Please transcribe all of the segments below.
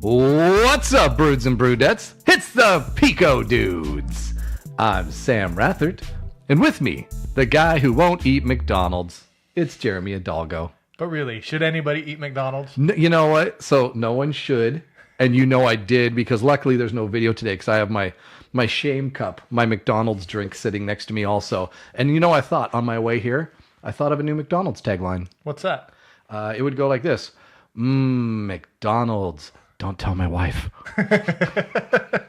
What's up, broods and brudettes? It's the Pico Dudes. I'm Sam Rathert, and with me, the guy who won't eat McDonald's. It's Jeremy Hidalgo. But really, should anybody eat McDonald's? You know what? So no one should, and you know I did, because luckily there's no video today, because I have my shame cup, my McDonald's drink sitting next to me also. And you know, I thought on my way here, I thought of a new McDonald's tagline. What's that? It would go like this. McDonald's. Don't tell my wife. Because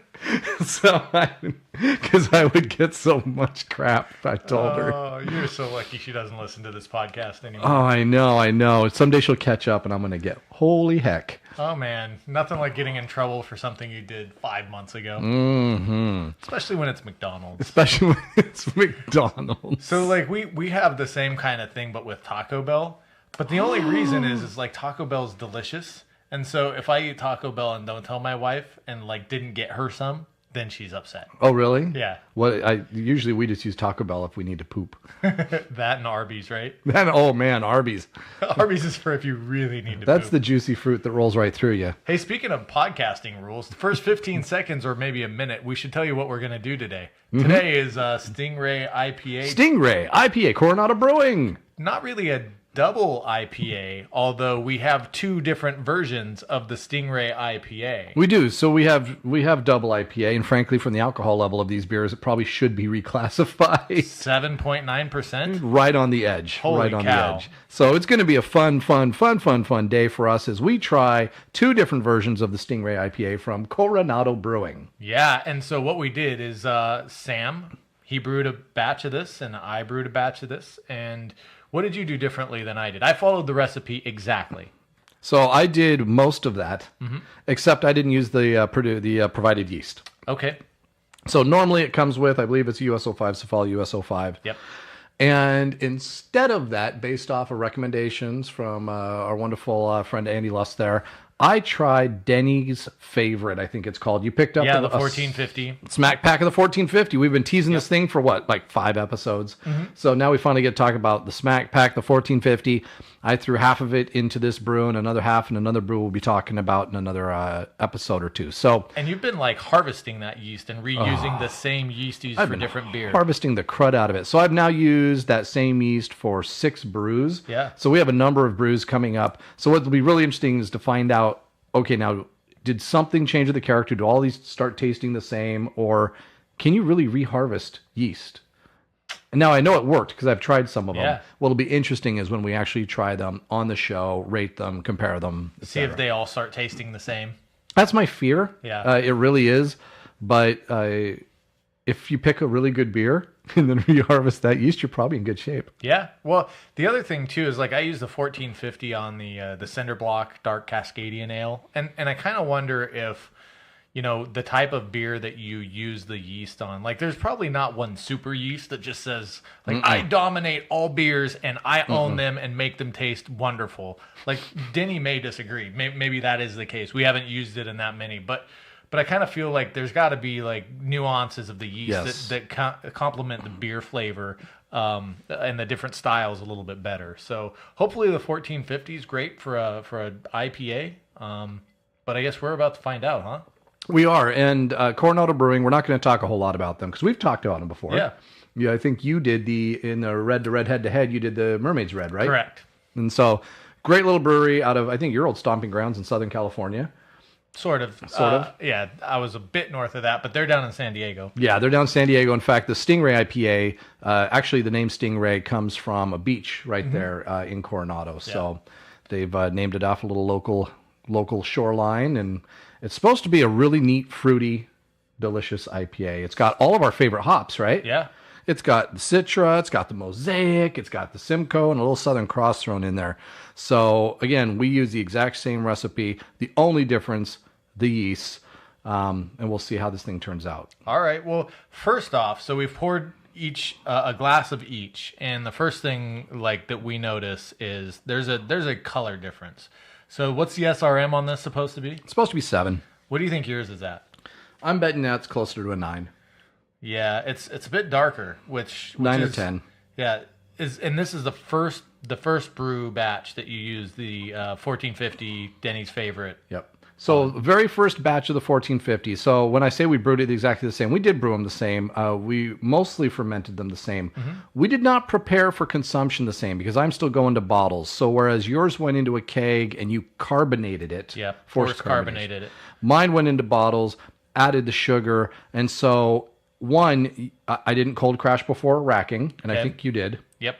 I would get so much crap if I told her. Oh, you're so lucky she doesn't listen to this podcast anymore. Oh, I know. Someday she'll catch up and I'm going to get, holy heck. Oh, man. Nothing like getting in trouble for something you did 5 months ago. Mm-hmm. Especially when it's McDonald's. Especially when it's McDonald's. So, like, we have the same kind of thing, but with Taco Bell. But the only reason is like Taco Bell's delicious. And so if I eat Taco Bell and don't tell my wife and like didn't get her some, then she's upset. Oh, really? Yeah. Usually we just use Taco Bell if we need to poop. That and Arby's, right? Oh man, Arby's. Arby's is for if you really need to That's poop. the juicy fruit that rolls right through you. Hey, speaking of podcasting rules, the first 15 seconds or maybe a minute, we should tell you what we're going to do today. Mm-hmm. Today is Stingray IPA. Stingray IPA, Coronado Brewing. Not really a double IPA, although we have two different versions of the Stingray IPA. We do. So we have double IPA, and frankly, from the alcohol level of these beers, it probably should be reclassified. 7.9%? Right on the edge. Holy right on cow. the edge. So it's going to be a fun day for us as we try two different versions of the Stingray IPA from Coronado Brewing. Yeah, and so what we did is Sam, he brewed a batch of this, and I brewed a batch of this, and what did you do differently than I did? I followed the recipe exactly. So I did most of that, except I didn't use the provided yeast. Okay. So normally it comes with, I believe it's US-05, so follow US-05. Yep. And instead of that, based off of recommendations from our wonderful friend Andy Lust there, I tried Denny's favorite, I think it's called. You picked up the 1450. Smack Pack of the 1450. We've been teasing this thing for what, like 5 episodes? Mm-hmm. So now we finally get to talk about the Smack Pack, the 1450. I threw half of it into this brew and another half in another brew we'll be talking about in another episode or two. So, and you've been like harvesting that yeast and reusing the same yeast used for different beers. Harvesting the crud out of it. So I've now used that same yeast for 6 brews. Yeah. So we have a number of brews coming up. So what will be really interesting is to find out, okay, now, did something change with the character? Do all these start tasting the same? Or can you really reharvest yeast? And now I know it worked because I've tried some of them. Yeah. What'll be interesting is when we actually try them on the show, rate them, compare them, see if they all start tasting the same. That's my fear. Yeah. It really is. But if you pick a really good beer and then reharvest that yeast, you're probably in good shape. Yeah. Well, the other thing too is like I use the 1450 on the Cinder Block Dark Cascadian Ale, and I kind of wonder if, you know, the type of beer that you use the yeast on, like there's probably not one super yeast that just says like I dominate all beers and I own them and make them taste wonderful. Like Denny may disagree. Maybe that is the case. We haven't used it in that many, but I kind of feel like there's got to be like nuances of the yeast that complement the beer flavor and the different styles a little bit better. So hopefully the 1450 is great for a IPA. But I guess we're about to find out, huh? We are. And Coronado Brewing, we're not going to talk a whole lot about them because we've talked about them before. Yeah. Yeah, I think you did in the red to red head-to-head, you did the Mermaid's Red, right? Correct. And so great little brewery out of, I think, your old stomping grounds in Southern California. Sort of. Yeah, I was a bit north of that, but they're down in San Diego. Yeah, they're down in San Diego. In fact, the Stingray IPA, actually the name Stingray comes from a beach right there in Coronado. So they've named it off a little local shoreline, and it's supposed to be a really neat, fruity, delicious IPA. It's got all of our favorite hops, right? Yeah. It's got the Citra, it's got the Mosaic, it's got the Simcoe, and a little Southern Cross thrown in there. So, again, we use the exact same recipe. The only difference, the yeast, and we'll see how this thing turns out. All right. Well, first off, so we've poured each a glass of each, and the first thing like that we notice is there's a color difference. So what's the SRM on this supposed to be? It's supposed to be 7. What do you think yours is at? I'm betting that's closer to a 9. Yeah, it's a bit darker, which 9 or is, 10. Yeah, and this is the first brew batch that you use, the 1450 Denny's favorite. Yep. So very first batch of the 1450. So when I say we brewed it exactly the same, we did brew them the same. We mostly fermented them the same. We did not prepare for consumption the same because I'm still going to bottles. So whereas yours went into a keg and you carbonated it, forced carbonated it. Mine went into bottles, added the sugar, and so one, I didn't cold crash before racking, and I think you did. Yep.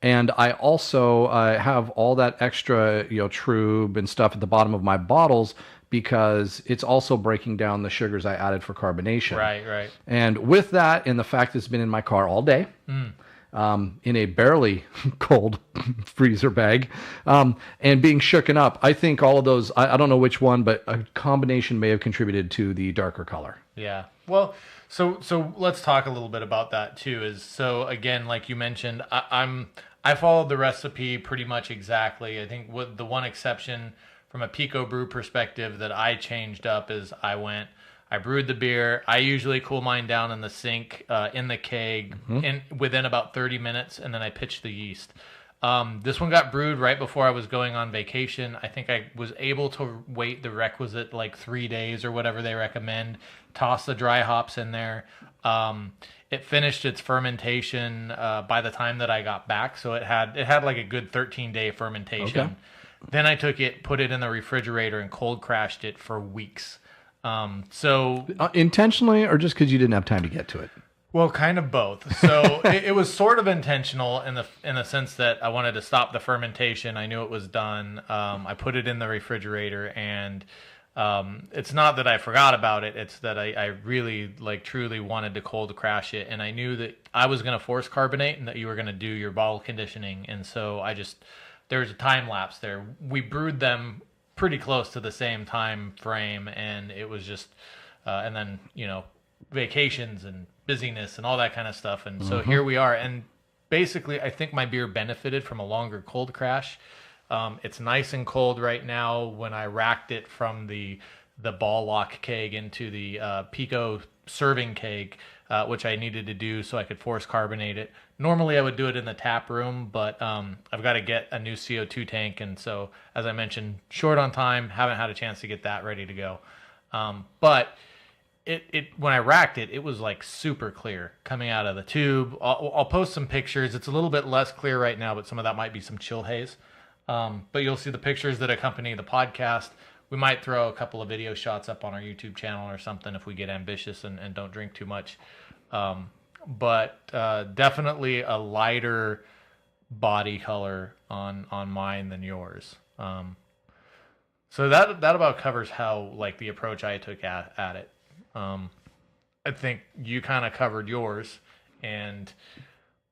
And I also have all that extra, trub and stuff at the bottom of my bottles because it's also breaking down the sugars I added for carbonation. Right. And with that, and the fact it's been in my car all day, in a barely cold freezer bag, and being shooken up, I think all of those, I don't know which one, but a combination may have contributed to the darker color. Yeah. Well, so let's talk a little bit about that too. So again, like you mentioned, I followed the recipe pretty much exactly. I think with the one exception from a Pico brew perspective that I changed up is I brewed the beer. I usually cool mine down in the sink, in the keg, within about 30 minutes, and then I pitched the yeast. This one got brewed right before I was going on vacation. I think I was able to wait the requisite 3 days or whatever they recommend, toss the dry hops in there. It finished its fermentation by the time that I got back, so it had like a good 13-day fermentation. Okay. Then I took it, put it in the refrigerator, and cold crashed it for weeks. Intentionally, or just because you didn't have time to get to it? Well, kind of both. So it was sort of intentional in the sense that I wanted to stop the fermentation. I knew it was done. I put it in the refrigerator, and it's not that I forgot about it. It's that I really truly wanted to cold crash it, and I knew that I was going to force carbonate and that you were going to do your bottle conditioning, and so there was a time lapse there. We brewed them pretty close to the same time frame, and it was just and then vacations and busyness and all that kind of stuff, and so here we are. And basically I think my beer benefited from a longer cold crash. It's nice and cold right now. When I racked it from the ball lock keg into the Pico serving keg, which I needed to do so I could force carbonate it. Normally I would do it in the tap room, but I've got to get a new CO2 tank, and so as I mentioned, short on time, haven't had a chance to get that ready to go. But it when I racked it, it was super clear coming out of the tube. I'll post some pictures. It's a little bit less clear right now, but some of that might be some chill haze. But you'll see the pictures that accompany the podcast. We might throw a couple of video shots up on our YouTube channel or something if we get ambitious and don't drink too much. But definitely a lighter body color on mine than yours. So that about covers how the approach I took at it. I think you kind of covered yours, and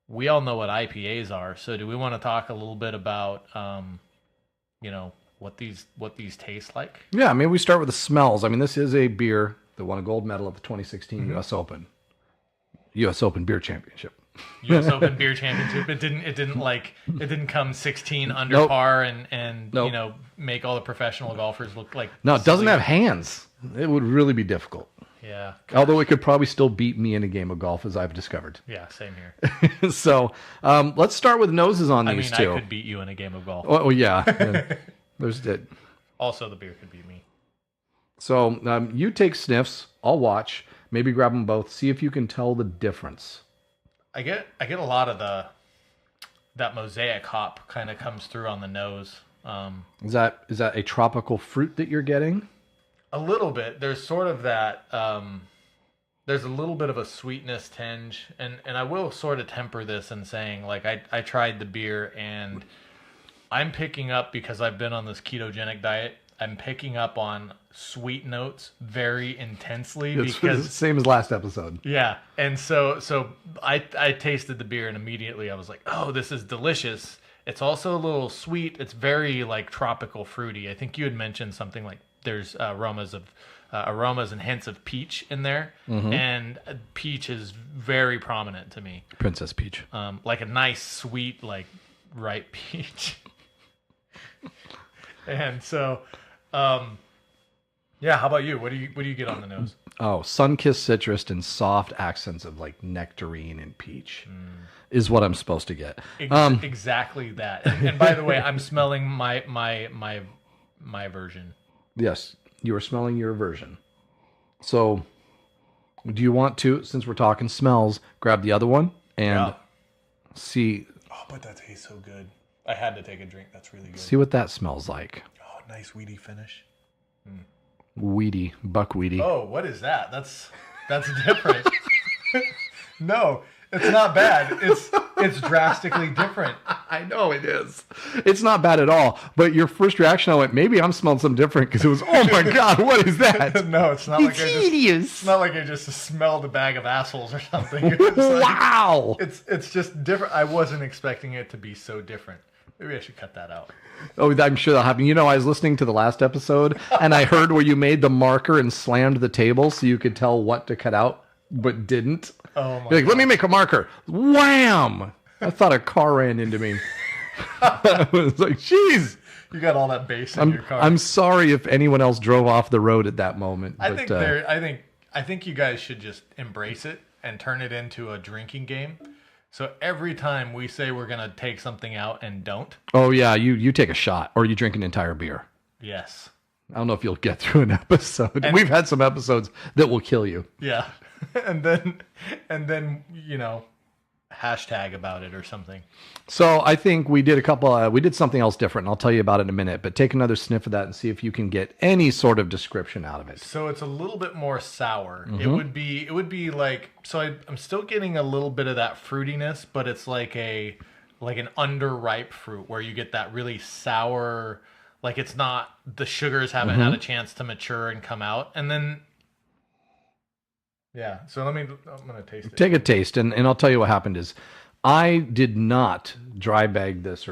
we all know what IPAs are. So do we want to talk a little bit about what these taste like? Yeah, we start with the smells. This is a beer that won a gold medal at the 2016 U.S. Open Beer Championship. U.S. Open Beer Championship. It didn't come 16 under par and make all the professional golfers look like. No, it doesn't have hands. It would really be difficult. Yeah. Although it could probably still beat me in a game of golf, as I've discovered. Yeah, same here. So let's start with noses on these two. I could beat you in a game of golf. Oh yeah. There's it. Also, the beer could beat me. So you take sniffs. I'll watch. Maybe grab them both. See if you can tell the difference. I get a lot of that mosaic hop kind of comes through on the nose. Is that a tropical fruit that you're getting? A little bit. There's sort of that. There's a little bit of a sweetness tinge, and I will sort of temper this in saying I tried the beer and I'm picking up, because I've been on this ketogenic diet, I'm picking up on sweet notes very intensely. It's because same as last episode. Yeah, and so I tasted the beer and immediately I was like, oh, this is delicious. It's also a little sweet. It's very tropical fruity. I think you had mentioned something like there's aromas and hints of peach in there, and peach is very prominent to me. Princess peach, like a nice sweet ripe peach. And so, yeah. How about you? What do you get on the nose? Oh, sun-kissed citrus and soft accents of nectarine and peach is what I'm supposed to get. Exactly that. And by the way, I'm smelling my version. Yes. You are smelling your version. So, do you want to, since we're talking smells, grab the other one and see? Oh, but that tastes so good. I had to take a drink. That's really good. See what that smells like. Oh, nice weedy finish. Weedy, buckwheaty. Oh, what is that? That's different. No, it's not bad. It's drastically different. I know it is. It's not bad at all. But your first reaction, I went, maybe I'm smelling something different because it was, oh my God, what is that? No, it's not like it's not like I just smelled a bag of assholes or something. It's Wow. It's just different. I wasn't expecting it to be so different. Maybe I should cut that out. Oh, I'm sure that'll happen. You know, I was listening to the last episode and I heard where you made the marker and slammed the table so you could tell what to cut out, but didn't. Oh my You're like, let me make a marker. Wham! I thought a car ran into me. I was like, jeez. You got all that bass in your car. I'm sorry if anyone else drove off the road at that moment. I think you guys should just embrace it and turn it into a drinking game. So every time we say we're gonna take something out and don't. Oh yeah, you take a shot or you drink an entire beer. Yes. I don't know if you'll get through an episode. We've had some episodes that will kill you. Yeah. and then hashtag about it or something. So I think we did we did something else different, and I'll tell you about it in a minute, but take another sniff of that and see if you can get any sort of description out of it. So it's a little bit more sour. It would be like, so I'm still getting a little bit of that fruitiness, but it's like an underripe fruit where you get that really sour, like it's not, the sugars haven't had a chance to mature and come out. And then yeah, so I'm going to taste it. Take a taste, and I'll tell you what happened is I did not dry hop this.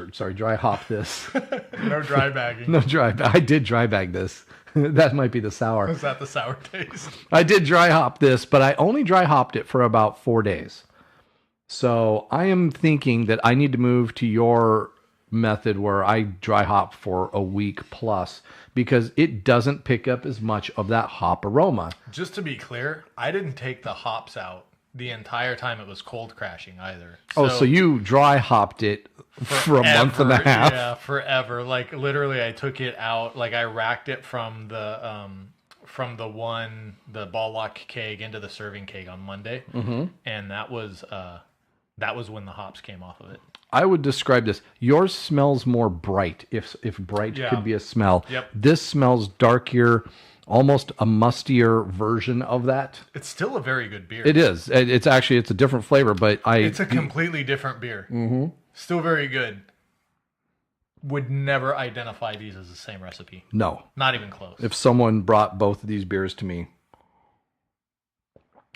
No dry bagging. No I did dry bag this. That might be the sour. Is that the sour taste? I did dry hop this, but I only dry hopped it for about 4 days. So I am thinking that I need to move to your method where I dry hop for a week plus, because it doesn't pick up as much of that hop aroma. Just to be clear, I didn't take the hops out the entire time it was cold crashing either. So you dry hopped it for a month and a half? Yeah, forever. Like literally I took it out, like I racked it from the ball lock keg into the serving keg on Monday. And that was when the hops came off of it. I would describe this. Yours smells more bright, if bright could be a smell. Yep. This smells darker, almost a mustier version of that. It's still a very good beer. It is. It's a different flavor, but it's a completely different beer. Still very good. Would never identify these as the same recipe. No. Not even close. If someone brought both of these beers to me,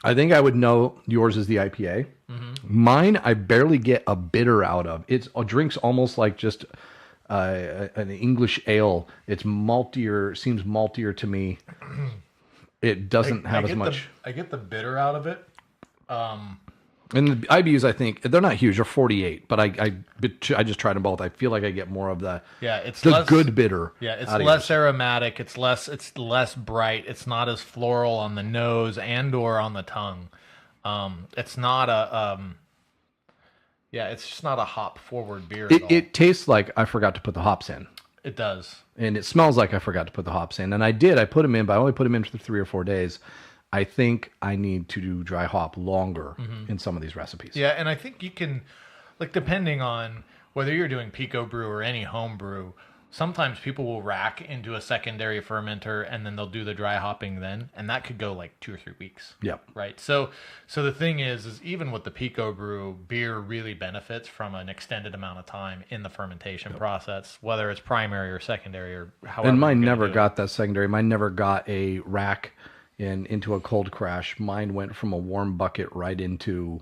I think I would know yours is the IPA. Mine, I barely get a bitter out of. It drinks almost like just an English ale. It's maltier, seems maltier to me. It doesn't have as much. I get the bitter out of it. And the IBUs, I think, they're not huge. They're 48, but I just tried them both. I feel like I get more of it's the less, good bitter. Yeah, it's less aromatic. It's less bright. It's not as floral on the nose and or on the tongue. It's not a it's just not a hop forward beer at all. It tastes like I forgot to put the hops in. It does. And it smells like I forgot to put the hops in. And I did. I put them in, but I only put them in for 3 or 4 days. I think I need to do dry hop longer in some of these recipes. Yeah, and I think you can, like, depending on whether you're doing Pico brew or any home brew, sometimes people will rack into a secondary fermenter and then they'll do the dry hopping then, and that could go like 2 or 3 weeks. Yep. Right. So the thing is even with the Pico brew, beer really benefits from an extended amount of time in the fermentation process, whether it's primary or secondary or however. And mine never got that secondary. Mine never got a rack into a cold crash. Mine went from a warm bucket right into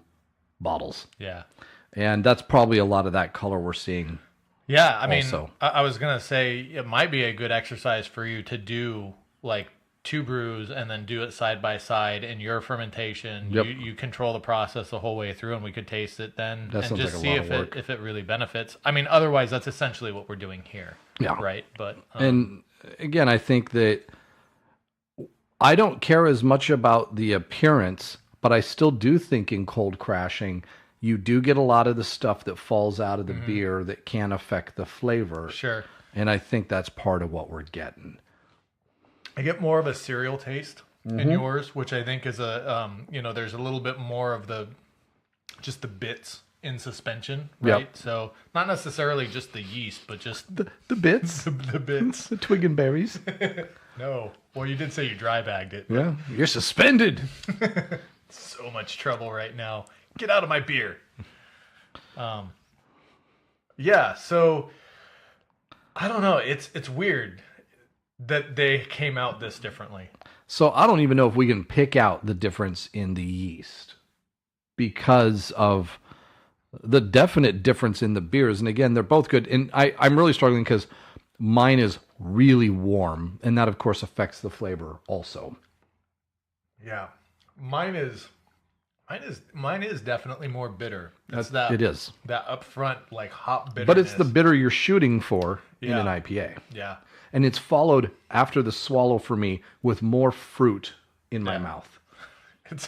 bottles. Yeah. And that's probably a lot of that color we're seeing. Yeah, I mean, I was going to say it might be a good exercise for you to do like 2 brews and then do it side by side in your fermentation. Yep. You control the process the whole way through, and we could taste it then that and just like see if it really benefits. I mean, otherwise that's essentially what we're doing here. Yeah. Right? But and again, I think that I don't care as much about the appearance, but I still do think in cold crashing, you do get a lot of the stuff that falls out of the beer that can affect the flavor. Sure. And I think that's part of what we're getting. I get more of a cereal taste in yours, which I think is there's a little bit more of just the bits in suspension, right? Yep. So not necessarily just the yeast, but just The bits. the bits. The twig and berries. No. Well, you did say you dry bagged it. Yeah. You're suspended. So much trouble right now. Get out of my beer. Yeah, so I don't know. It's weird that they came out this differently. So I don't even know if we can pick out the difference in the yeast because of the definite difference in the beers. And again, they're both good. And I'm really struggling because mine is really warm, and that of course affects the flavor also. Yeah, mine is definitely more bitter. It is. That upfront like hop bitterness. But it's the bitter you're shooting for in an IPA. Yeah. And it's followed after the swallow for me with more fruit in my mouth. It's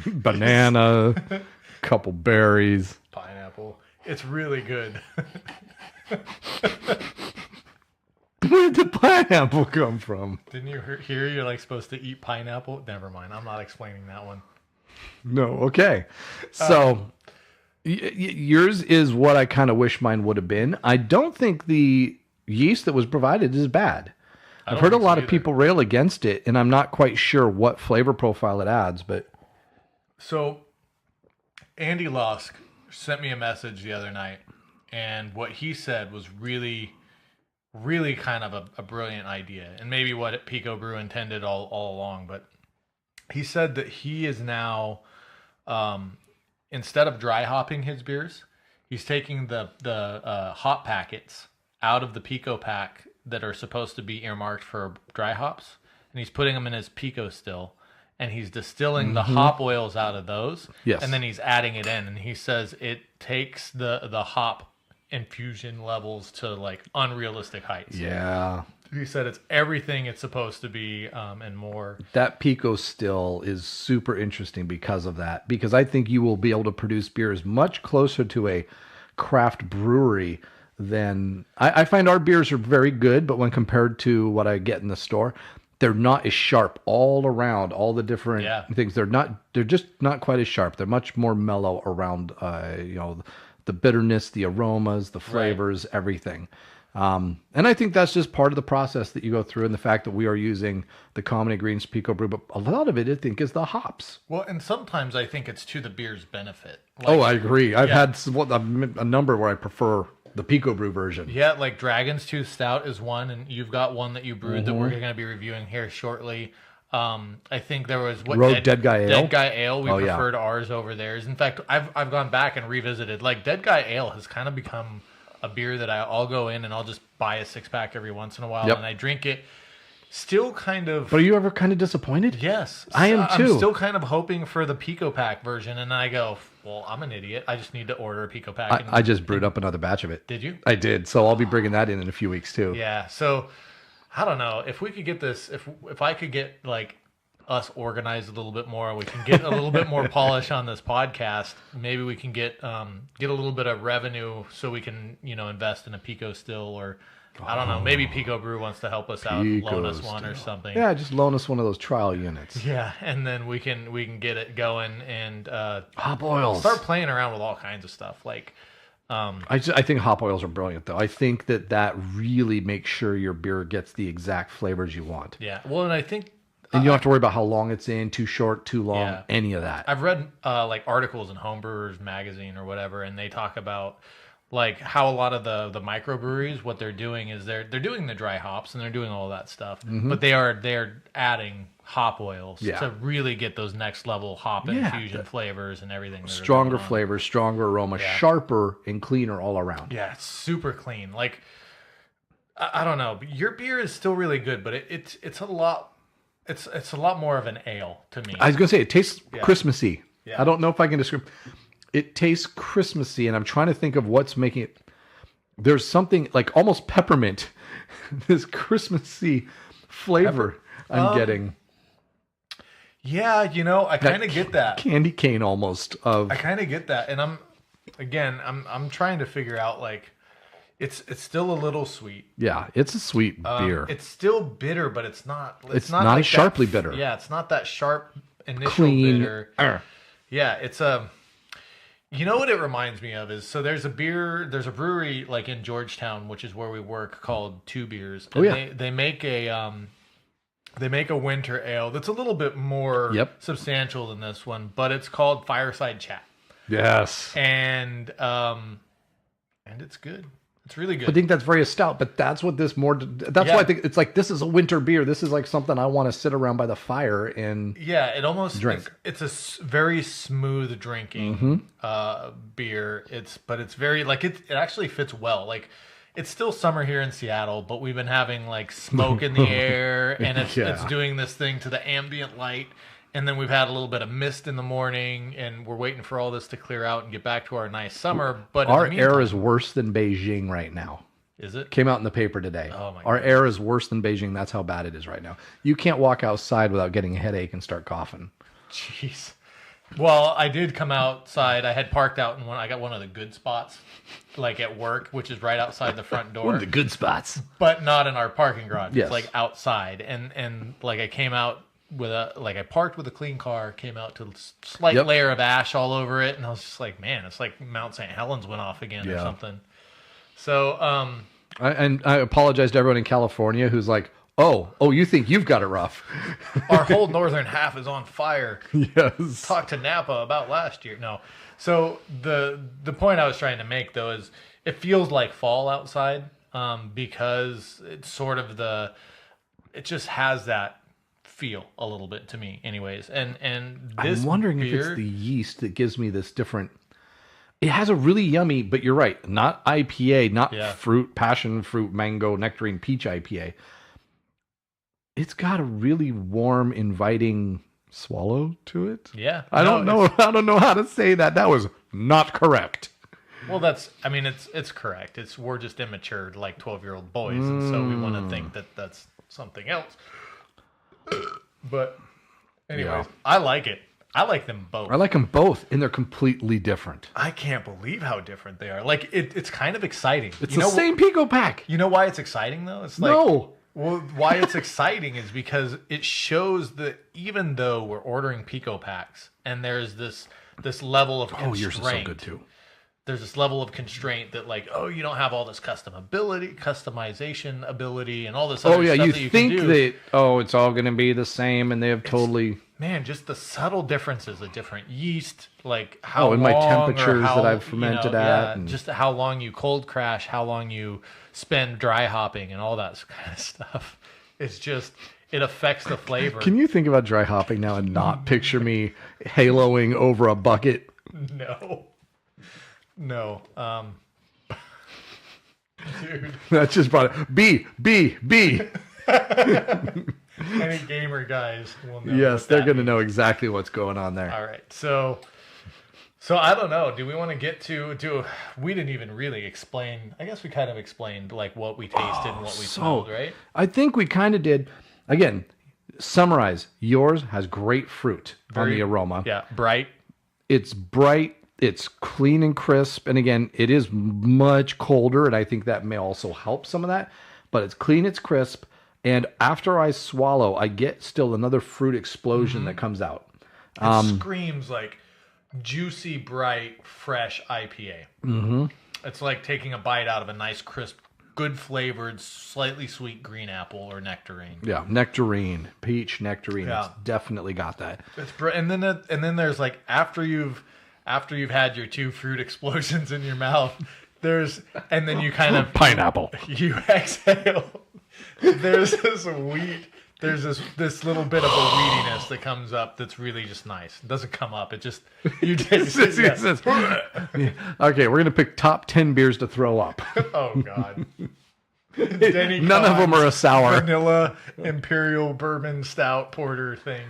Banana, couple berries. pineapple. It's really good. Where did the pineapple come from? Didn't you hear you're like supposed to eat pineapple? Never mind. I'm not explaining that one. No, okay. So yours is what I kind of wish mine would have been. I don't think the yeast that was provided is bad. I've heard a lot of people rail against it, and I'm not quite sure what flavor profile it adds, but... So Andy Lusk sent me a message the other night, and what he said was really, really kind of a brilliant idea, and maybe what Pico Brew intended all along. But he said that he is now, instead of dry hopping his beers, he's taking the hop packets out of the PicoPak that are supposed to be earmarked for dry hops, and he's putting them in his Pico still. And he's distilling the hop oils out of those. Yes. And then he's adding it in. And he says it takes the hop infusion levels to like unrealistic heights. Yeah. He said it's everything it's supposed to be and more. That Pico still is super interesting because of that. Because I think you will be able to produce beers much closer to a craft brewery than... I find our beers are very good, but when compared to what I get in the store... They're not as sharp all around, all the different things. They're just not quite as sharp. They're much more mellow around, the bitterness, the aromas, the flavors, everything. And I think that's just part of the process that you go through, and the fact that we are using the common ingredients Pico Brew, but a lot of it, I think, is the hops. Well, and sometimes I think it's to the beer's benefit. Like, I agree. I've had a number where I prefer the Pico Brew version. Yeah, like Dragon's Tooth Stout is one, and you've got one that you brewed that we're going to be reviewing here shortly. I think there was Dead Guy Ale. Dead Guy Ale. We preferred ours over theirs. In fact, I've gone back and revisited. Like Dead Guy Ale has kind of become a beer that I'll go in and I'll just buy a 6-pack every once in a while, and I drink it. Still kind of... But are you ever kind of disappointed? Yes. I am too. I'm still kind of hoping for the PicoPak version, and I go, well, I'm an idiot. I just need to order a PicoPak. I just brewed up another batch of it. Did you? I did. So I'll be bringing that in a few weeks too. Yeah. So I don't know if we could get this, if I could get like us organized a little bit more, we can get a little bit more polish on this podcast. Maybe we can get a little bit of revenue so we can, invest in a Pico still, or I don't know, maybe Pico Brew wants to help us out and loan us one or something. Yeah, just loan us one of those trial units. Yeah, and then we can get it going and hop oils. Start playing around with all kinds of stuff. Like I think hop oils are brilliant though. I think that really makes sure your beer gets the exact flavors you want. Yeah. Well, and I think and you don't have to worry about how long it's in, too short, too long, any of that. I've read like articles in Homebrewers magazine or whatever, and they talk about like how a lot of the microbreweries, what they're doing is they're doing the dry hops and they're doing all that stuff, but they're adding hop oils to really get those next level hop infusion flavors and everything. Stronger flavors, stronger aroma, sharper and cleaner all around. Yeah, it's super clean. Like I don't know, your beer is still really good, but it's a lot. It's a lot more of an ale to me. I was gonna say it tastes Christmassy. Yeah. I don't know if I can describe. It tastes Christmassy, and I'm trying to think of what's making it. There's something like almost peppermint, this Christmassy flavor I'm getting. Yeah, I kind of get that candy cane almost. I kind of get that, and I'm trying to figure out like It's still a little sweet. Yeah, it's a sweet beer. It's still bitter, but it's not. It's not like as sharply that, bitter. Yeah, it's not that sharp initial Clean. bitter. Yeah, it's a. You know what it reminds me of is there's a brewery like in Georgetown, which is where we work, called Two Beers. And they make a winter ale that's a little bit more substantial than this one, but it's called Fireside Chat. Yes, and it's good. It's really good. I think that's very stout, but that's what this more. That's why I think it's like this is a winter beer. This is like something I want to sit around by the fire and it almost drink. It's a very smooth drinking beer. But it's very like it actually fits well. Like it's still summer here in Seattle, but we've been having like smoke in the air, and it's doing this thing to the ambient light. And then we've had a little bit of mist in the morning, and we're waiting for all this to clear out and get back to our nice summer. But our air is worse than Beijing right now. Is it? Came out in the paper today. Oh my Our God. air is worse than Beijing. That's how bad it is right now. You can't walk outside without getting a headache and start coughing. Jeez. Well, I did come outside. I had parked out in I got one of the good spots, like at work, which is right outside the front door. One of the good spots. But not in our parking garage. Yes. It's like outside. And like I came out I parked with a clean car, came out to a slight layer of ash all over it, and I was just like, man, it's like Mount St. Helens went off again or something. So, I apologize to everyone in California who's like, oh, you think you've got it rough. our whole northern half is on fire. Yes. Talk to Napa about last year. No. So the point I was trying to make though is it feels like fall outside, because it's sort of it just has that feel a little bit to me anyways. And this I'm wondering if it's the yeast that gives me this different. It has a really yummy, but you're right, not IPA, not fruit, passion fruit, mango, nectarine, peach IPA. It's got a really warm, inviting swallow to it. Yeah. I don't know how to say that. That was not correct. Well, it's correct. We're just immature, like 12-year-old boys, and so we want to think that that's something else. But anyways, I like it. I like them both. I like them both, and they're completely different. I can't believe how different they are. Like it's kind of exciting. It's the same PicoPak. You know why it's exciting though? It's like well, why it's exciting is because it shows that even though we're ordering PicoPaks and there's this level of constraint. Yours is so good too. There's this level of constraint that like, you don't have all this customization ability, and all this other stuff that you think can do. that it's all going to be the same, and they have totally just the subtle differences of different yeast, like how and long my temperatures or how, that I've fermented at, and just how long you cold crash, how long you spend dry hopping, and all that kind of stuff. It's just it affects the flavor. Can you think about dry hopping now and not picture me haloing over a bucket? No. Dude. That's just brought it. B. Any gamer guys will know. Yes, they're going to know exactly what's going on there. All right. So I don't know. Do we want to get to we didn't even really explain. I guess we kind of explained like what we tasted and what we smelled, right? I think we kind of did. Again, summarize. Yours has great fruit on the aroma. Yeah, bright. It's bright. It's clean and crisp. And again, it is much colder, and I think that may also help some of that. But it's clean, it's crisp. And after I swallow, I get still another fruit explosion that comes out. It screams like juicy, bright, fresh IPA. Mm-hmm. It's like taking a bite out of a nice, crisp, good flavored, slightly sweet green apple or nectarine. Yeah, nectarine, peach nectarine. Yeah. It's definitely got that. And then there's like after you've had your two fruit explosions in your mouth, and then you kind of pineapple. You exhale. There's this little bit of a weediness that comes up that's really just nice. It doesn't come up. It just you taste it. Yeah. Okay, we're gonna pick top 10 beers to throw up. Oh God. None of them are a sour. Vanilla Imperial Bourbon Stout Porter thing.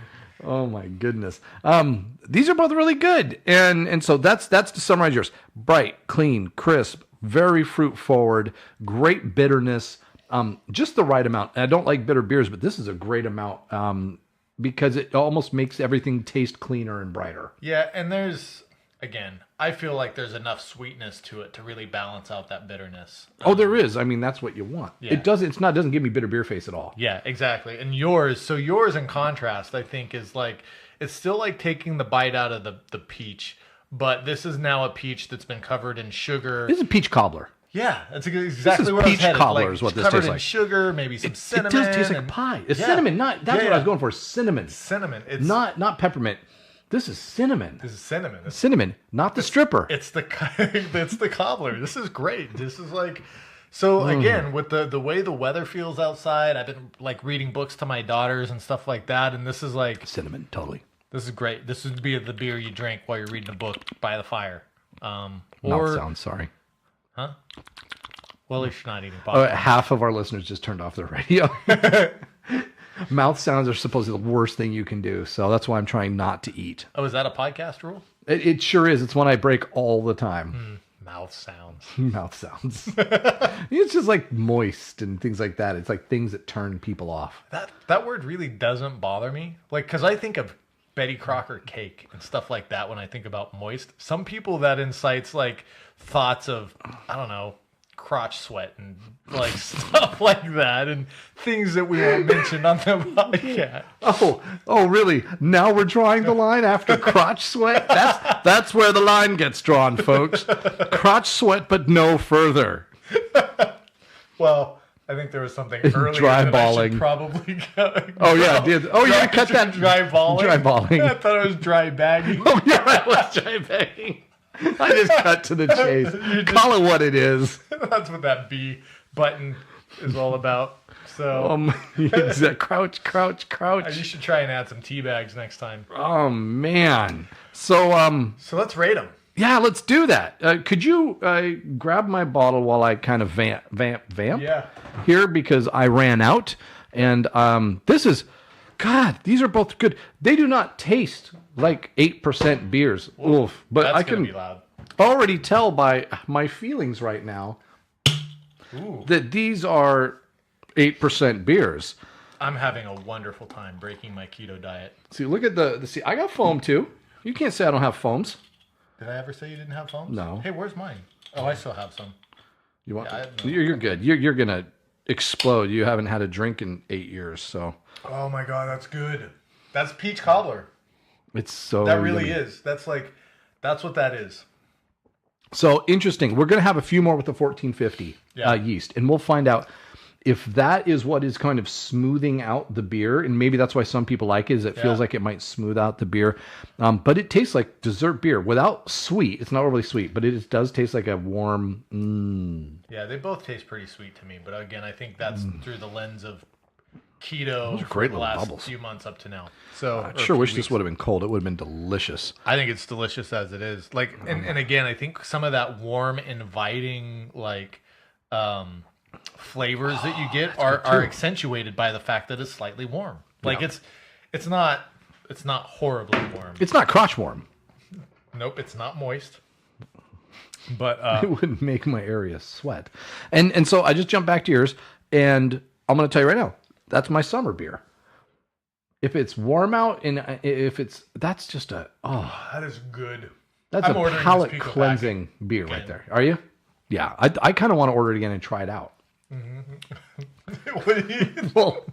Oh my goodness. These are both really good. And so that's to summarize yours. Bright, clean, crisp, very fruit forward, great bitterness, just the right amount. And I don't like bitter beers, but this is a great amount because it almost makes everything taste cleaner and brighter. Yeah, and there's Again, I feel like there's enough sweetness to it to really balance out that bitterness. Oh, there is. I mean, that's what you want. Yeah. It doesn't give me bitter beer face at all. Yeah, exactly. And yours in contrast, I think, is like, it's still like taking the bite out of the peach, but this is now a peach that's been covered in sugar. This is a peach cobbler. Yeah, that's exactly what I was peach headed. cobbler Like, is what this covered tastes in like. sugar, maybe some It cinnamon. does taste like pie. It's cinnamon. That's what I was going for. Cinnamon. Cinnamon. It's Not peppermint. This is cinnamon. This is cinnamon. Cinnamon, not the stripper. It's the cobbler. This is great. This is like, so again, with the way the weather feels outside, I've been like reading books to my daughters and stuff like that, and this is like Cinnamon, totally. This is great. This would be the beer you drink while you're reading a book by the fire. Mouth Or sounds, sorry. huh? Well, at least you're not eating popcorn. Half of our listeners just turned off their radio. Mouth sounds are supposedly the worst thing you can do, so that's why I'm trying not to eat. Oh, is that a podcast rule? It sure is. It's one I break all the time. Mouth sounds. Mouth sounds. It's just like moist and things like that. It's like things that turn people off. That word really doesn't bother me. Like, because I think of Betty Crocker cake and stuff like that when I think about moist. Some people that incites like thoughts of, I don't know, crotch sweat and like stuff like that and things that we won't mention on the podcast. Oh, really? Now we're drawing the line after crotch sweat? That's where the line gets drawn, folks. Crotch sweat, but no further. Well, I think there was something earlier Dry that balling. I should probably go. Oh, yeah, I did. Oh, yeah, cut that. Dry balling. Dry balling. I thought it was dry bagging. Oh, yeah, I was dry bagging. I just cut to the chase. Call it what it is. That's what that B button is all about. So Crouch. you should try and add some tea bags next time. Oh, man. So let's rate them. yeah, let's do that. Could you grab my bottle while I kind of vamp Yeah. here because I ran out. And this is, God, these are both good. They do not taste like 8% beers. Oof. But That's I gonna can be loud. already tell by my feelings right now that these are 8% beers. I'm having a wonderful time breaking my keto diet. See, look at the see. I got foam too. You can't say I don't have foams. Did I ever say you didn't have foams? No. Hey, where's mine? Oh, I still have some. You want? Yeah, I You're good. You're gonna explode. You haven't had a drink in 8 years, so Oh my god, that's good. That's peach cobbler. it's so. That really yummy. is. That's what that is. So interesting. We're gonna have a few more with the 1450 yeast, and we'll find out if that is what is kind of smoothing out the beer, and maybe that's why some people like it, is it feels like it might smooth out the beer. But it tastes like dessert beer without sweet. It's not overly sweet, but it does taste like a warm. Yeah, they both taste pretty sweet to me. But again, I think that's through the lens of keto for great the little last bubbles. few months up to now. So I sure wish this would have been cold. It would have been delicious. I think it's delicious as it is. Like, and again, I think some of that warm, inviting, like, flavors that you get are accentuated by the fact that it's slightly warm. Like it's not horribly warm. It's not crotch warm. Nope, it's not moist. But It would make my area sweat. And so I just jumped back to yours, and I'm going to tell you right now, that's my summer beer. If it's warm out, and if it's, that's just a, that is good. that's I'm a ordering palate this PicoPak cleansing beer again. right there. Are you? Yeah, I kind of want to order it again and try it out. What do you, Well,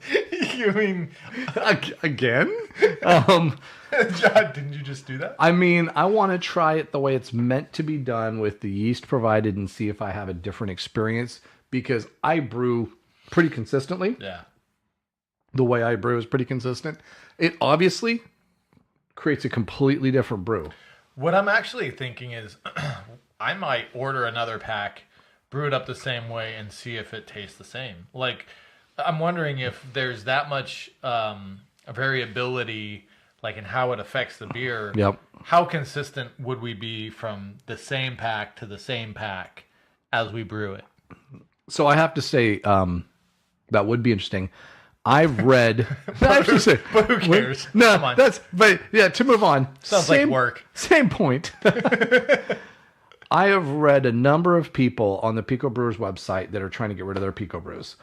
you mean? again? John, didn't you just do that? I mean, I want to try it the way it's meant to be done with the yeast provided and see if I have a different experience, because I brew pretty consistently. Yeah. The way I brew is pretty consistent. It obviously creates a completely different brew. What I'm actually thinking is I might order another pack, brew it up the same way, and see if it tastes the same. Like, I'm wondering if there's that much variability, like in how it affects the beer. Yep. How consistent would we be from the same pack to the same pack as we brew it? So I have to say, that would be interesting. I've read. I have to say, But who cares? No, Come on. but yeah. To move on. Sounds like work. Same point. I have read a number of people on the Pico Brewers website that are trying to get rid of their Pico Brews.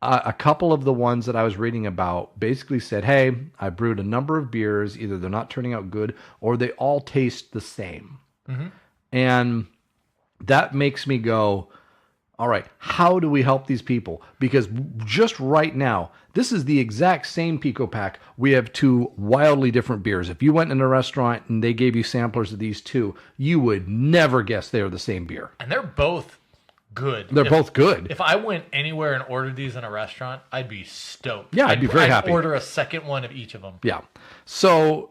a couple of the ones that I was reading about basically said, hey, I brewed a number of beers. Either they're not turning out good or they all taste the same. And that makes me go, all right, how do we help these people? Because just right now, this is the exact same PicoPak. We have two wildly different beers. If you went in a restaurant and they gave you samplers of these two, you would never guess they are the same beer. And they're both good. They're both good. If I went anywhere and ordered these in a restaurant, I'd be stoked. Yeah, I'd be very happy. I'd order a second one of each of them. Yeah. So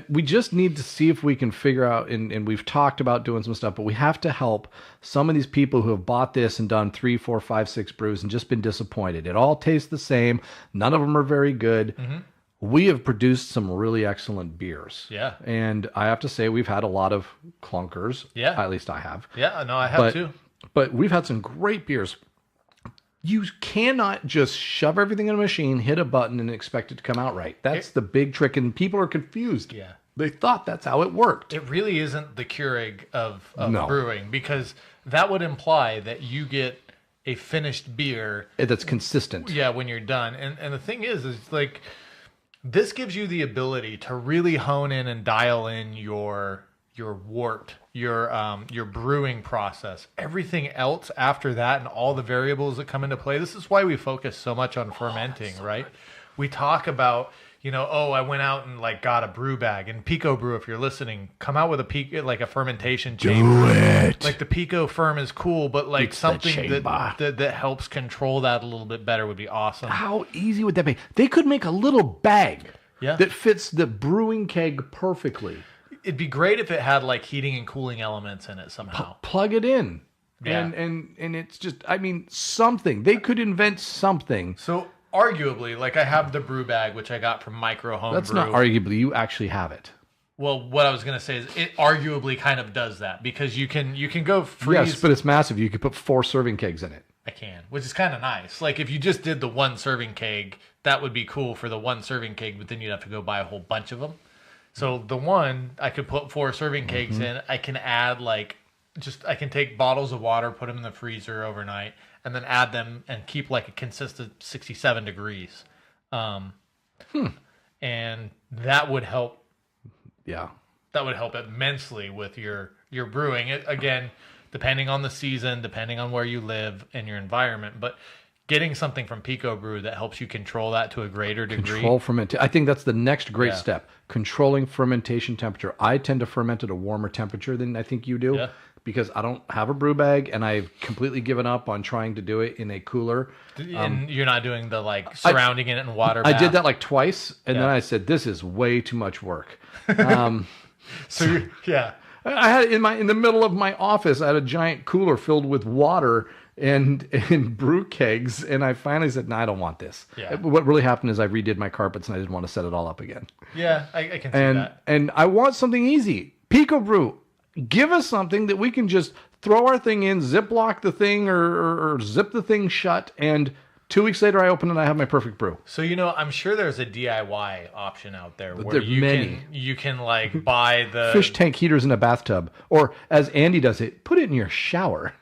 we just need to see if we can figure out, and we've talked about doing some stuff, but we have to help some of these people who have bought this and done 3, 4, 5, 6 brews and just been disappointed. It all tastes the same. None of them are very good. We have produced some really excellent beers. Yeah. And I have to say, we've had a lot of clunkers. Yeah. At least I have. Yeah, no, I have too. But we've had some great beers. You cannot just shove everything in a machine, hit a button, and expect it to come out right. That's the big trick, and people are confused. Yeah. They thought that's how it worked. It really isn't the Keurig of No. brewing, because that would imply that you get a finished beer That's consistent. Yeah, when you're done. And the thing is like, this gives you the ability to really hone in and dial in your wort, your brewing process. Everything else after that and all the variables that come into play. This is why we focus so much on fermenting, right? We talk about, I went out and like got a brew bag, and Pico Brew, if you're listening, come out with a fermentation chamber. Do it. Like the Pico Firm is cool, but like It's something the that helps control that a little bit better would be awesome. How easy would that be? They could make a little bag Yeah. that fits the brewing keg perfectly. It'd be great if it had like heating and cooling elements in it somehow. Plug it in. Yeah. And it's just, something. They could invent something. So arguably, like I have the brew bag, which I got from Micro Home That's Brew. not arguably. You actually have it. Well, what I was going to say is it arguably kind of does that, because you can go freeze. Yes, but it's massive. You could put 4 serving kegs in it. I can, which is kind of nice. Like if you just did the 1 serving keg, that would be cool for the 1 serving keg, but then you'd have to go buy a whole bunch of them. So the one, I could put 4 serving kegs in. I can add I can take bottles of water, put them in the freezer overnight, and then add them and keep like a consistent 67 degrees. And that would help. Yeah. That would help immensely with your brewing. Again, depending on the season, depending on where you live and your environment, but getting something from Pico Brew that helps you control that to a greater degree. Control fermentation. I think that's the next great step. Controlling fermentation temperature. I tend to ferment at a warmer temperature than I think you do, because I don't have a brew bag, and I've completely given up on trying to do it in a cooler. And you're not doing the surrounding it in water bath. I did that like twice, and then I said, this is way too much work. So I had in the middle of my office, I had a giant cooler filled with water and brew kegs, and I finally said, no, I don't want this. Yeah. What really happened is I redid my carpets, and I didn't want to set it all up again. Yeah, I can see that. And I want something easy. Pico Brew, give us something that we can just throw our thing in, ziplock the thing, or zip the thing shut, and 2 weeks later I open it and I have my perfect brew. So, I'm sure there's a DIY option out there where There are many. you can like buy the Fish tank heaters in a bathtub. Or as Andy does it, put it in your shower.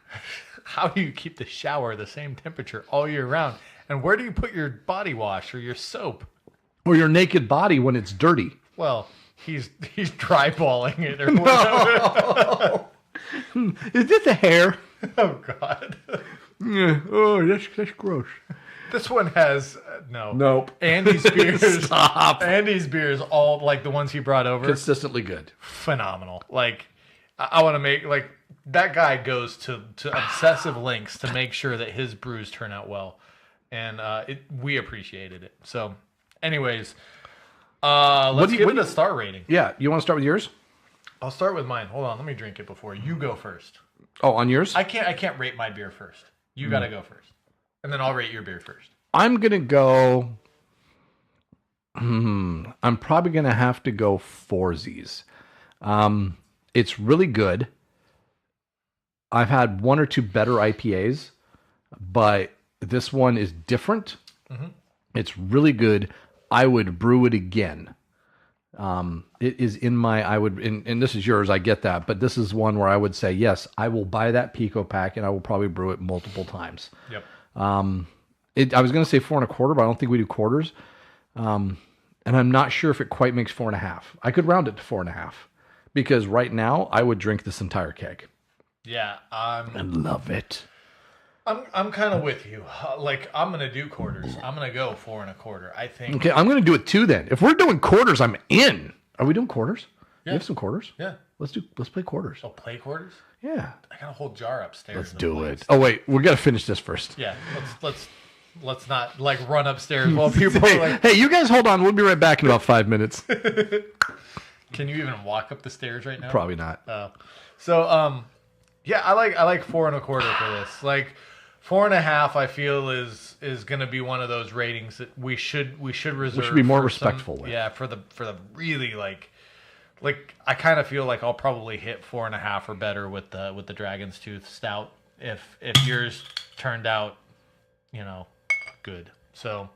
How do you keep the shower the same temperature all year round? And where do you put your body wash or your soap? Or your naked body when it's dirty. Well, he's dryballing it or whatever. No. Is this a hair? Oh God. Yeah. Oh, that's gross. This one has no. Nope. Andy's beers. Stop. Andy's beers, all like the ones he brought over, Consistently good. phenomenal. Like I want to make like that guy goes to obsessive lengths to make sure that his brews turn out well, and we appreciated it. So, anyways, let's give it a star rating. Yeah. You want to start with yours? I'll start with mine. Hold on, let me drink it before you go first. Oh, on yours? I can't rate my beer first. You got to go first, and then I'll rate your beer first. I'm gonna go. I'm probably gonna have to go Forzies. It's really good. I've had 1 or 2 better IPAs, but this one is different. It's really good. I would brew it again. It is in my, and this is yours, I get that, but this is one where I would say, yes, I will buy that PicoPak and I will probably brew it multiple times. Yep. I was going to say 4.25, but I don't think we do quarters. And I'm not sure if it quite makes 4.5. I could round it to 4.5 because right now I would drink this entire keg. Yeah, I love it. I'm kind of with you. Like, I'm gonna do quarters. I'm gonna go 4.25. I think. Okay, I'm going to do it 2 then. If we're doing quarters, I'm in. Are we doing quarters? Yeah. You have some quarters? Yeah. Let's play quarters. Oh, play quarters? Yeah. I got a whole jar upstairs. Let's do it. Oh wait, we got to finish this first. Yeah. Let's not like run upstairs while people are like. Hey, you guys hold on. We'll be right back in about 5 minutes. Can you even walk up the stairs right now? Probably not. So yeah, I like 4.25 for this. Like 4.5, I feel is going to be one of those ratings that we should reserve. We should be more respectful with. Yeah, for the really like I kind of feel like I'll probably hit 4.5 or better with the Dragon's Tooth Stout if yours turned out, good. So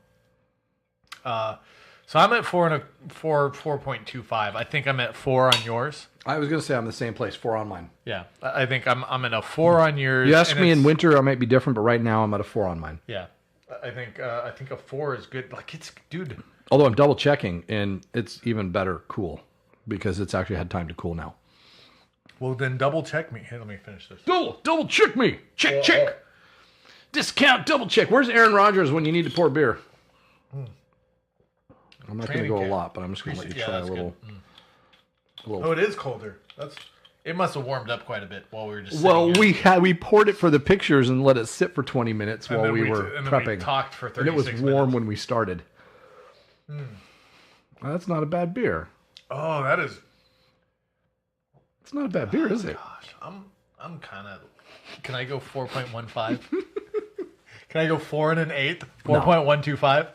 I'm at 4.25. I think I'm at 4 on yours. I was going to say I'm the same place, 4 on mine. Yeah, I think I'm at a 4 on yours. You ask me in winter, I might be different, but right now I'm at a 4 on mine. Yeah, I think a 4 is good. Like dude. Although I'm double checking, and it's even better cool because it's actually had time to cool now. Well, then double check me. Hey, let me finish this. Double check me. Check. Discount double check. Where's Aaron Rodgers when you need to pour beer? I'm not going to go a lot, but I'm just going to let you try a little. Oh, it is colder. It must have warmed up quite a bit while we were just. Well, we poured it for the pictures and let it sit for 20 minutes while we were prepping. We talked for 36 and it was warm minutes. when we started. Well, that's not a bad beer. Oh, that is. It's not a bad beer, is it? Gosh, I'm kind of. Can I go 4.15? Can I go 4 1/8? 4.125.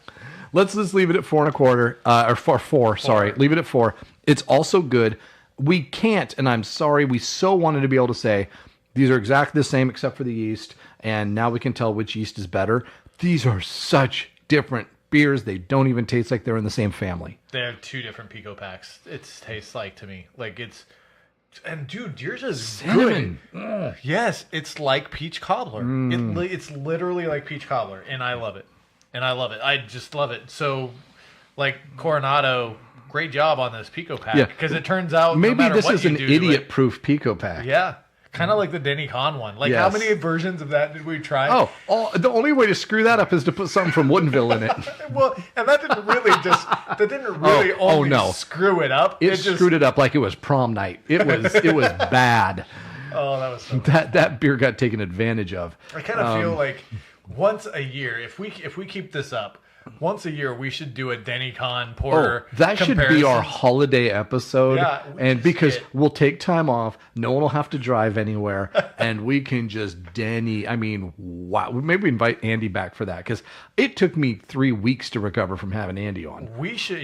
Let's just leave it at 4.25, or 4. Sorry, leave it at 4. It's also good. We can't, and I'm sorry, we so wanted to be able to say these are exactly the same except for the yeast, and now we can tell which yeast is better. These are such different beers. They don't even taste like they're in the same family. They have 2 different PicoPaks. It tastes like to me. Like it's. And dude, yours is cinnamon. Good. Yes, it's like peach cobbler. It's literally like peach cobbler, and I love it. I just love it. So, like Coronado, great job on this PicoPak because it turns out maybe no this what is you an do idiot-proof PicoPak. Yeah, kind of like the Denny Con one. Like how many versions of that did we try? Oh, the only way to screw that up is to put something from Woodinville in it. Well, and that didn't really only screw it up. It just screwed it up like it was prom night. It was bad. Oh, that was so that beer got taken advantage of. I kind of feel like once a year, if we keep this up, once a year we should do a Denny Con porter. That should be our holiday episode. Yeah, and because we'll take time off, no one will have to drive anywhere, and we can just Denny. I mean, wow. Maybe we invite Andy back for that because it took me 3 weeks to recover from having Andy on. We should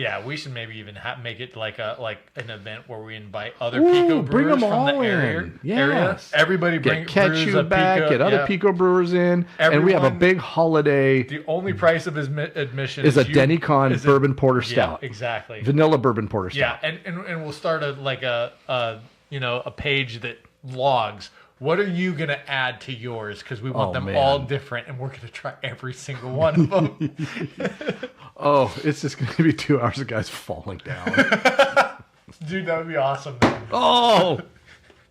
maybe even make it like an event where we invite other Pico brewers from the area. Yes. Everybody catch you back, Pico, get other Pico brewers in, and we have a big holiday. The only price of admission is a Denny Con bourbon porter stout. Yeah, exactly. Vanilla bourbon porter stout. Yeah, and we'll start a page that logs what are you going to add to yours because we want them all different and we're going to try every single one of them. It's just going to be 2 hours of guys falling down. Dude, that would be awesome. Man. Oh,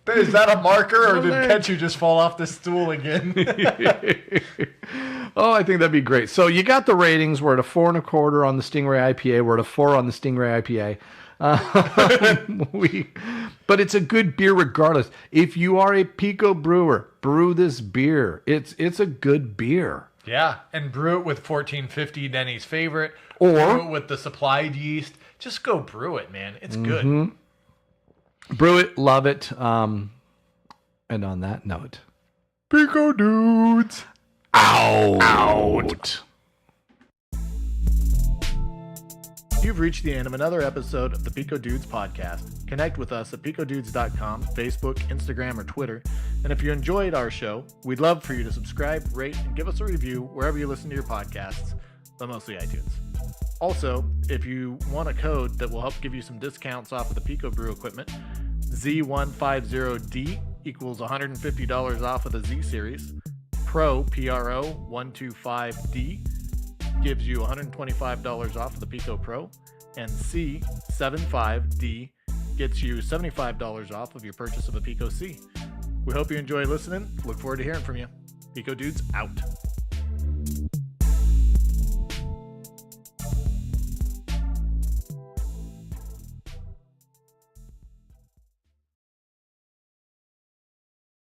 is that a marker or did Ketchu just fall off the stool again? I think that'd be great. So you got the ratings. We're at a 4.25 on the Stingray IPA. We're at a 4 on the Stingray IPA. But it's a good beer regardless. If you are a Pico brewer, brew this beer. It's a good beer. Yeah, and brew it with 1450, Denny's favorite. Or brew it with the supplied yeast. Just go brew it, man. It's good. Brew it, love it. And on that note, Pico Dudes, out. You've reached the end of another episode of the Pico Dudes podcast. Connect with us at picodudes.com, Facebook, Instagram, or Twitter. And if you enjoyed our show, we'd love for you to subscribe, rate, and give us a review wherever you listen to your podcasts, but mostly iTunes. Also, if you want a code that will help give you some discounts off of the Pico Brew equipment, Z150D equals $150 off of the Z Series. Pro, PRO, 125D gives you $125 off of the Pico Pro, and C75D gets you $75 off of your purchase of a Pico C. We hope you enjoy listening. Look forward to hearing from you. Pico Dudes out.